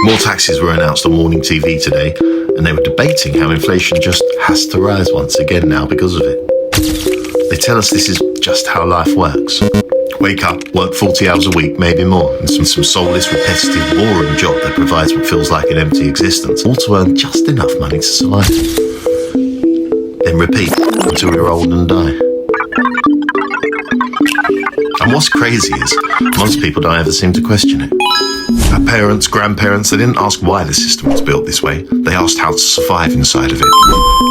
More taxes were announced on morning TV today, and they were debating how inflation just has to rise once again now because of it. They tell us this is just how life works. Wake up, work 40 hours a week, maybe more, and some soulless, repetitive, boring job that provides what feels like an empty existence, all to earn just enough money to survive. Then repeat until we're old and die. And what's crazy is, most people don't ever seem to question it. Our parents, grandparents, they didn't ask why the system was built this way. They asked how to survive inside of it.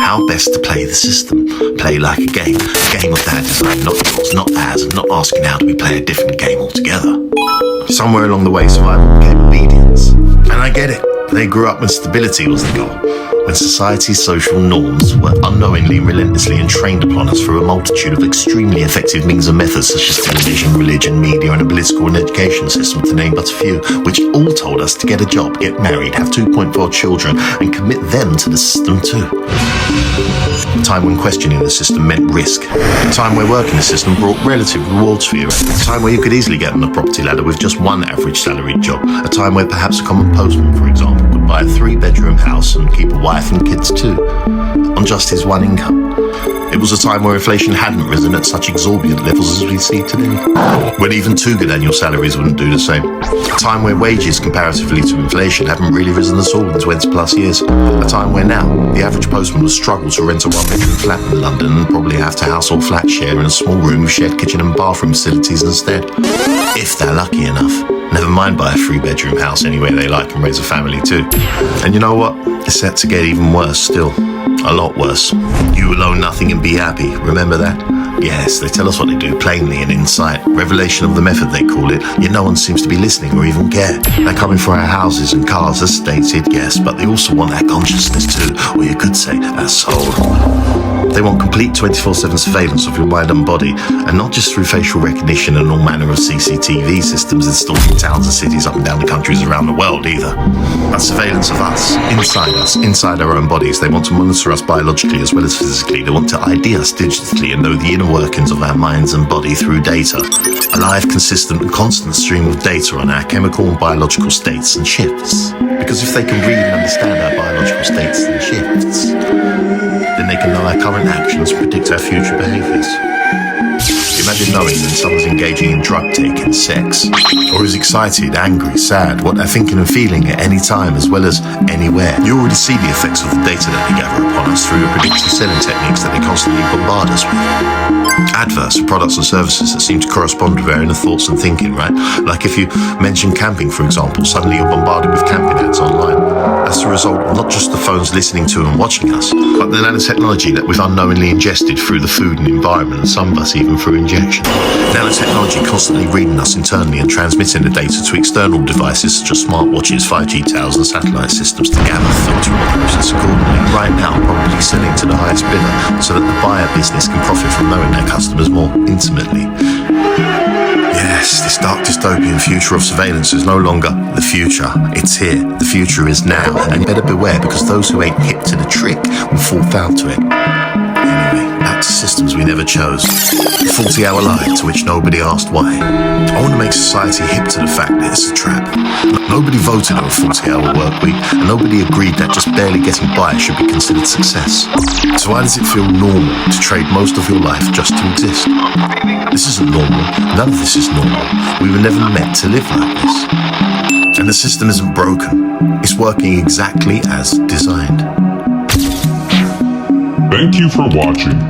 How best to play the system. Play like a game of their design, not yours, not theirs, and not asking how do we play a different game altogether. Somewhere along the way, survival became obedience. And I get it. They grew up when stability was the goal. When society's social norms were unknowingly and relentlessly entrained upon us through a multitude of extremely effective means and methods such as television, religion, media, and a political and education system, to name but a few, which all told us to get a job, get married, have 2.4 children, and commit them to the system too. A time when questioning the system meant risk. A time where working the system brought relative rewards for you. A time where you could easily get on the property ladder with just one average salaried job. A time where perhaps a common postman, for example, could buy a 3-bedroom house and keep a wife and kids too, on just his one income. It was a time where inflation hadn't risen at such exorbitant levels as we see today, when even 2 good annual salaries wouldn't do the same. A time where wages comparatively to inflation haven't really risen at all in 20 plus years. A time where now the average postman would struggle to rent a 1-bedroom flat in London and probably have to household flat share in a small room with shared kitchen and bathroom facilities instead, if they're lucky enough. Never mind buy a 3-bedroom house anywhere they like and raise a family too. And you know what? It's set to get even worse still. A lot worse. You will own nothing and be happy. Remember that? Yes, they tell us what they do plainly and in sight. Revelation of the method, they call it. Yet no one seems to be listening or even care. They're coming for our houses and cars, as stated, yes, but they also want our consciousness too, or you could say our soul. They want complete 24/7 surveillance of your mind and body, and not just through facial recognition and all manner of CCTV systems installed in towns and cities up and down the countries around the world either. But surveillance of us, inside our own bodies. They want to monitor us biologically as well as physically. They want to ID us digitally and know the inner workings of our minds and body through data. A live, consistent and constant stream of data on our chemical and biological states and shifts. Because if they can read and understand our biological states and shifts, then they can know our current actions and predict our future behaviours. Imagine knowing when someone's engaging in drug taking, sex, or is excited, angry, sad, what they're thinking and feeling at any time as well as anywhere. You already see the effects of the data that they gather upon us through the predictive selling techniques that they constantly bombard us with. Adverts for products and services that seem to correspond with our inner thoughts and thinking, right? Like if you mention camping, for example, suddenly you're bombarded with camping ads online. That's the result of not just the phones listening to and watching us, but the nanotechnology that we've unknowingly ingested through the food and environment, and some of us even through injection. Nanotechnology constantly reading us internally and transmitting the data to external devices such as smartwatches, 5G towers and satellite systems to gather, filter and process accordingly. Right now, probably selling to the highest bidder so that the buyer business can profit from knowing their customers more intimately. Yes, this dark dystopian future of surveillance is no longer the future. It's here. The future is now. And you better beware, because those who ain't hip to the trick will fall foul to it. Anyway, back to systems we never chose. The 40-hour lie to which nobody asked why. I want to make society hip to the fact that it's a trap. Nobody voted on a 40-hour work week, and nobody agreed that just barely getting by should be considered success. So why does it feel normal to trade most of your life just to exist? This isn't normal. None of this is normal. We were never meant to live like this. And the system isn't broken. It's working exactly as designed. Thank you for watching.